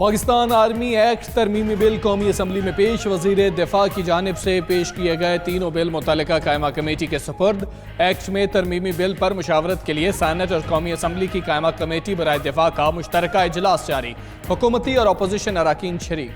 Pakistan army act ترمیمی بل قومی assembly میں پیش، وزیر دفاع کی جانب سے پیش کیے گئے تینوں بل متعلقہ قائمہ کمیٹی کے سپرد۔ ایکٹ میں ترمیمی بل پر مشاورت کے لیے سینٹ اور قومی اسمبلی کی قائمہ کمیٹی برائے دفاع کا مشترکہ اجلاس جاری، حکومتی اور اپوزیشن اراکین شریک۔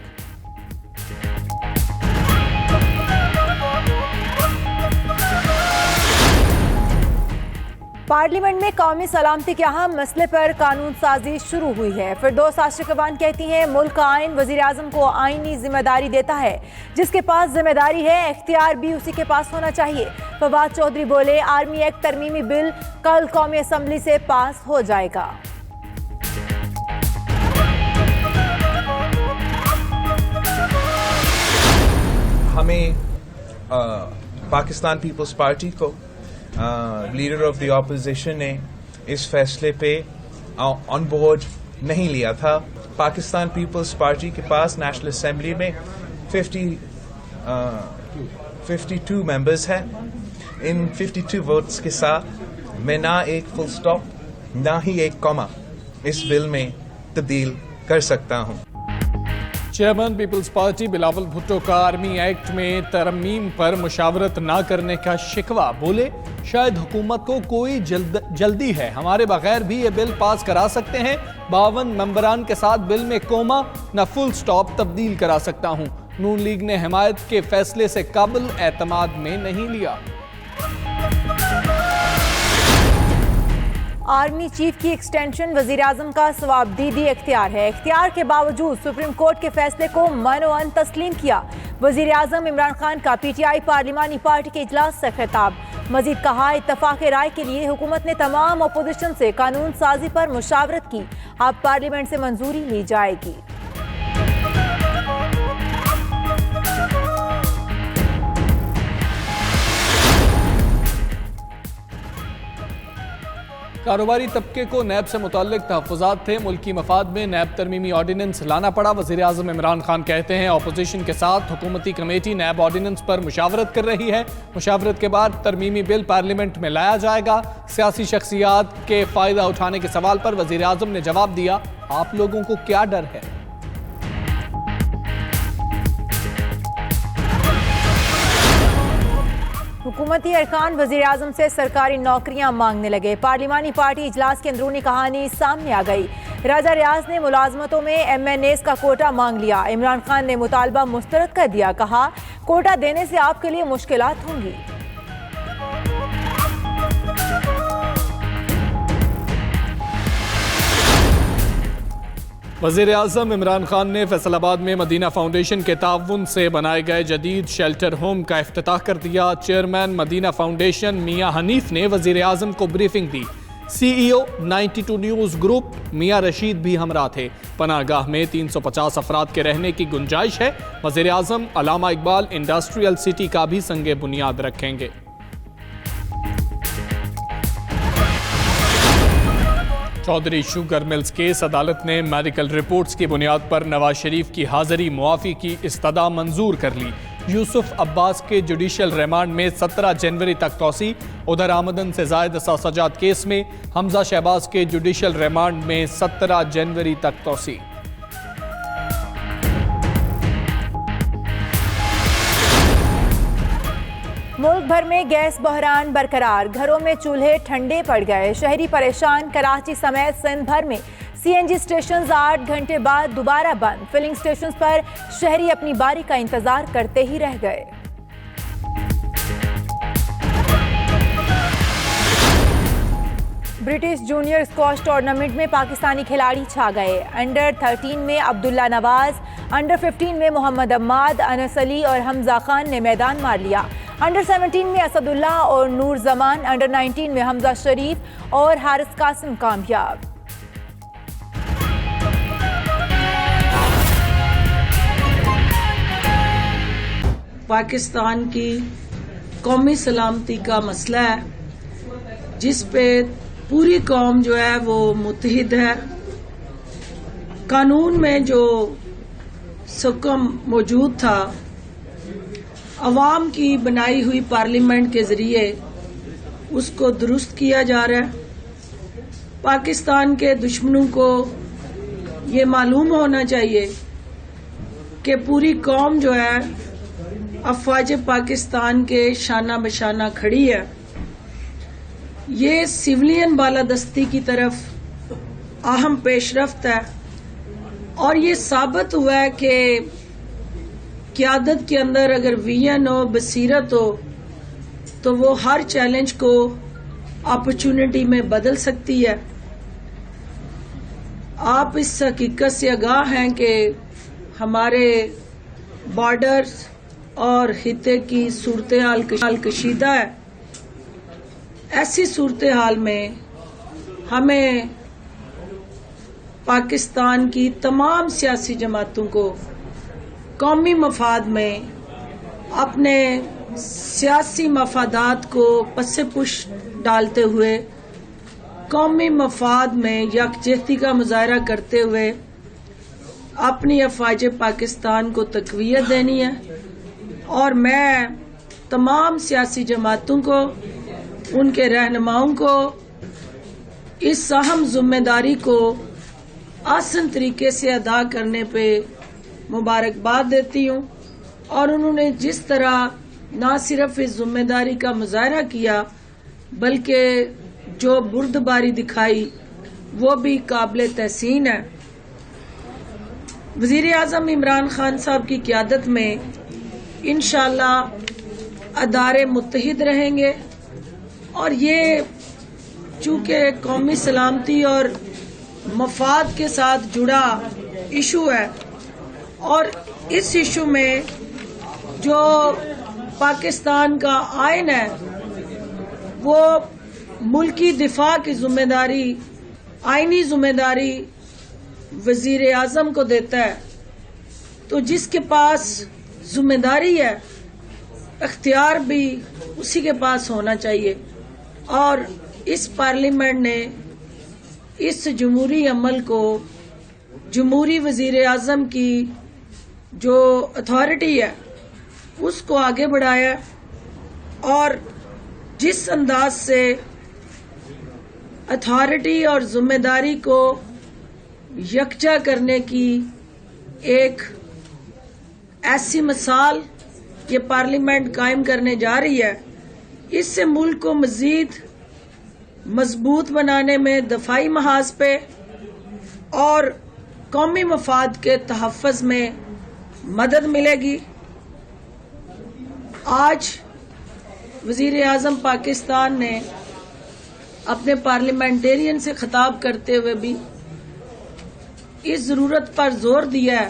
پارلیمنٹ میں قومی سلامتی کے اہم مسئلے پر قانون سازی شروع ہوئی ہے۔ فردوس عاشقوان کہتی ہیں ملک کا آئین وزیر اعظم کو آئینی ذمہ داری دیتا ہے، جس کے پاس ذمہ داری ہے اختیار بھی اسی کے پاس ہونا چاہیے۔ فواد چودھری بولے آرمی ایکٹ ترمیمی بل کل قومی اسمبلی سے پاس ہو جائے گا۔ ہمیں پاکستان پیپلز پارٹی کو لیڈر آف دی اپوزیشن نے اس فیصلے پہ آن بورڈ نہیں لیا تھا۔ پاکستان پیپلز پارٹی کے پاس نیشنل اسمبلی میں 52 ممبرز ہیں۔ ان 52 ووٹس کے ساتھ میں نہ ایک فل سٹاپ نہ ہی ایک کاما اس بل میں تبدیل کر سکتا ہوں۔ چیئرمین پیپلز پارٹی بلاول بھٹو کا آرمی ایکٹ میں ترمیم پر مشاورت نہ کرنے کا شکوہ، بولے شاید حکومت کو کوئی جلدی ہے، ہمارے بغیر بھی یہ بل پاس کرا سکتے ہیں۔ 52 ممبران کے ساتھ بل میں کوما نہ فل سٹاپ تبدیل کرا سکتا ہوں۔ نون لیگ نے حمایت کے فیصلے سے قابل اعتماد میں نہیں لیا۔ آرمی چیف کی ایکسٹینشن وزیر اعظم کا ثوابدیدی اختیار ہے، اختیار کے باوجود سپریم کورٹ کے فیصلے کو منوعن تسلیم کیا۔ وزیر اعظم عمران خان کا پی ٹی آئی پارلیمانی پارٹی کے اجلاس سے خطاب، مزید کہا اتفاق رائے کے لیے حکومت نے تمام اپوزیشن سے قانون سازی پر مشاورت کی، اب پارلیمنٹ سے منظوری لی جائے گی۔ کاروباری طبقے کو نیب سے متعلق تحفظات تھے، ملکی مفاد میں نیب ترمیمی آرڈیننس لانا پڑا۔ وزیر اعظم عمران خان کہتے ہیں اپوزیشن کے ساتھ حکومتی کمیٹی نیب آرڈیننس پر مشاورت کر رہی ہے، مشاورت کے بعد ترمیمی بل پارلیمنٹ میں لایا جائے گا۔ سیاسی شخصیات کے فائدہ اٹھانے کے سوال پر وزیر اعظم نے جواب دیا، آپ لوگوں کو کیا ڈر ہے؟ حکومتی ارکان وزیر اعظم سے سرکاری نوکریاں مانگنے لگے، پارلیمانی پارٹی اجلاس کی اندرونی کہانی سامنے آ گئی۔ راجہ ریاض نے ملازمتوں میں ایم این ایز کا کوٹا مانگ لیا، عمران خان نے مطالبہ مسترد کر دیا، کہا کوٹا دینے سے آپ کے لیے مشکلات ہوں گی۔ وزیر اعظم عمران خان نے فیصل آباد میں مدینہ فاؤنڈیشن کے تعاون سے بنائے گئے جدید شیلٹر ہوم کا افتتاح کر دیا۔ چیئرمین مدینہ فاؤنڈیشن میاں حنیف نے وزیر اعظم کو بریفنگ دی۔ سی ای او 92 نیوز گروپ میاں رشید بھی ہمراہ تھے۔ پناہ گاہ میں 350 افراد کے رہنے کی گنجائش ہے۔ وزیر اعظم علامہ اقبال انڈسٹریل سٹی کا بھی سنگ بنیاد رکھیں گے۔ چودھری شوگر ملز کیس، عدالت نے میڈیکل رپورٹس کی بنیاد پر نواز شریف کی حاضری معافی کی استدعا منظور کر لی۔ یوسف عباس کے جوڈیشل ریمانڈ میں 17 جنوری تک توسیع۔ ادھر آمدن سے زائد اثاثجات کیس میں حمزہ شہباز کے جوڈیشل ریمانڈ میں 17 جنوری تک توسیع۔ ملک بھر میں گیس بحران برقرار، گھروں میں چولہے ٹھنڈے پڑ گئے، شہری پریشان۔ کراچی سمیت سندھ بھر میں سی این جی اسٹیشنز 8 گھنٹے بعد دوبارہ بند، فلنگ اسٹیشنز پر شہری اپنی باری کا انتظار کرتے ہی رہ گئے۔ برٹش جونیئر اسکواش ٹورنامنٹ میں پاکستانی کھلاڑی چھا گئے، انڈر 13 میں عبداللہ نواز، انڈر 15 میں محمد عماد، انس علی اور حمزہ خان نے میدان مار لیا، انڈر 17 میں اسد اللہ اور نور زمان، انڈر 19 میں حمزہ شریف اور حارث قاسم کامیاب۔ پاکستان کی قومی سلامتی کا مسئلہ ہے جس پہ پوری قوم جو ہے وہ متحد ہے۔ قانون میں جو حکم موجود تھا عوام کی بنائی ہوئی پارلیمنٹ کے ذریعے اس کو درست کیا جا رہا ہے۔ پاکستان کے دشمنوں کو یہ معلوم ہونا چاہیے کہ پوری قوم جو ہے افواج پاکستان کے شانہ بشانہ کھڑی ہے. یہ سویلین بالادستی کی طرف اہم پیش رفت ہے اور یہ ثابت ہوا ہے کہ قیادت کے اندر اگر ویژن ہو، بصیرت ہو، تو وہ ہر چیلنج کو اپرچونٹی میں بدل سکتی ہے. آپ اس حقیقت سے آگاہ ہیں کہ ہمارے بارڈرز اور خطے کی صورتحال کشیدہ ہے. ایسی صورتحال میں ہمیں پاکستان کی تمام سیاسی جماعتوں کو قومی مفاد میں اپنے سیاسی مفادات کو پس پش ڈالتے ہوئے قومی مفاد میں یکجہتی کا مظاہرہ کرتے ہوئے اپنی افواج پاکستان کو تقویت دینی ہے. اور میں تمام سیاسی جماعتوں کو، ان کے رہنماؤں کو اس اہم ذمہ داری کو آسن طریقے سے ادا کرنے پہ مبارکباد دیتی ہوں. اور انہوں نے جس طرح نہ صرف اس ذمہ داری کا مظاہرہ کیا بلکہ جو بردباری دکھائی وہ بھی قابل تحسین ہے. وزیر اعظم عمران خان صاحب کی قیادت میں انشاءاللہ ادارے متحد رہیں گے اور یہ چونکہ قومی سلامتی اور مفاد کے ساتھ جڑا ایشو ہے اور اس ایشو میں جو پاکستان کا آئین ہے وہ ملکی دفاع کی ذمہ داری، آئینی ذمہ داری وزیر اعظم کو دیتا ہے. تو جس کے پاس ذمہ داری ہے اختیار بھی اسی کے پاس ہونا چاہیے. اور اس پارلیمنٹ نے اس جمہوری عمل کو، جمہوری وزیر اعظم کی جو اتھارٹی ہے اس کو آگے بڑھایا اور جس انداز سے اتھارٹی اور ذمہ داری کو یکجا کرنے کی ایک ایسی مثال یہ پارلیمنٹ قائم کرنے جا رہی ہے، اس سے ملک کو مزید مضبوط بنانے میں دفاعی محاذ پہ اور قومی مفاد کے تحفظ میں مدد ملے گی. آج وزیر اعظم پاکستان نے اپنے پارلیمنٹیرین سے خطاب کرتے ہوئے بھی اس ضرورت پر زور دیا ہے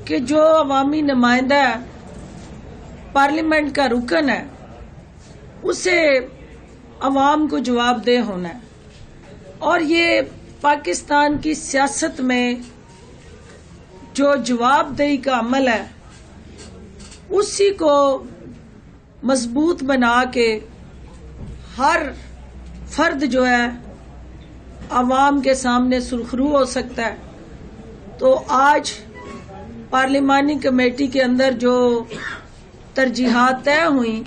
کہ جو عوامی نمائندہ ہے، پارلیمنٹ کا رکن ہے، اسے عوام کو جواب دہ ہونا ہے. اور یہ پاکستان کی سیاست میں جو جواب دہی کا عمل ہے اسی کو مضبوط بنا کے ہر فرد جو ہے عوام کے سامنے سرخرو ہو سکتا ہے. تو آج پارلیمانی کمیٹی کے اندر جو ترجیحات طے ہوئیں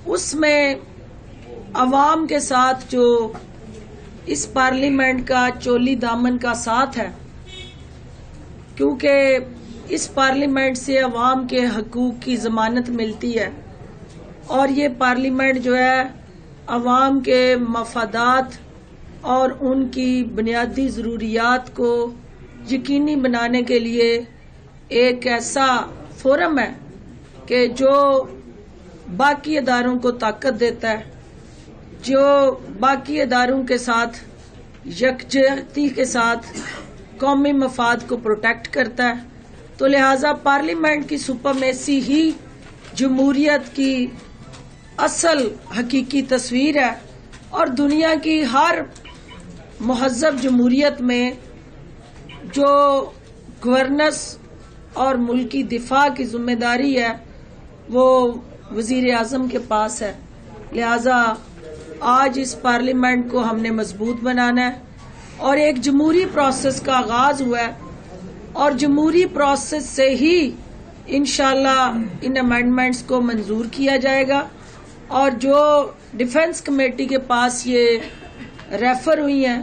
اس میں عوام کے ساتھ جو اس پارلیمنٹ کا چولی دامن کا ساتھ ہے، کیونکہ اس پارلیمنٹ سے عوام کے حقوق کی ضمانت ملتی ہے اور یہ پارلیمنٹ جو ہے عوام کے مفادات اور ان کی بنیادی ضروریات کو یقینی بنانے کے لیے ایک ایسا فورم ہے کہ جو باقی اداروں کو طاقت دیتا ہے، جو باقی اداروں کے ساتھ یکجہتی کے ساتھ قومی مفاد کو پروٹیکٹ کرتا ہے. تو لہذا پارلیمنٹ کی سپرمیسی ہی جمہوریت کی اصل حقیقی تصویر ہے اور دنیا کی ہر مہذب جمہوریت میں جو گورننس اور ملکی دفاع کی ذمہ داری ہے وہ وزیر اعظم کے پاس ہے. لہذا آج اس پارلیمنٹ کو ہم نے مضبوط بنانا ہے اور ایک جمہوری پروسیس کا آغاز ہوا ہے اور جمہوری پروسیس سے ہی انشاءاللہ ان امینڈمنٹس کو منظور کیا جائے گا. اور جو ڈیفنس کمیٹی کے پاس یہ ریفر ہوئی ہیں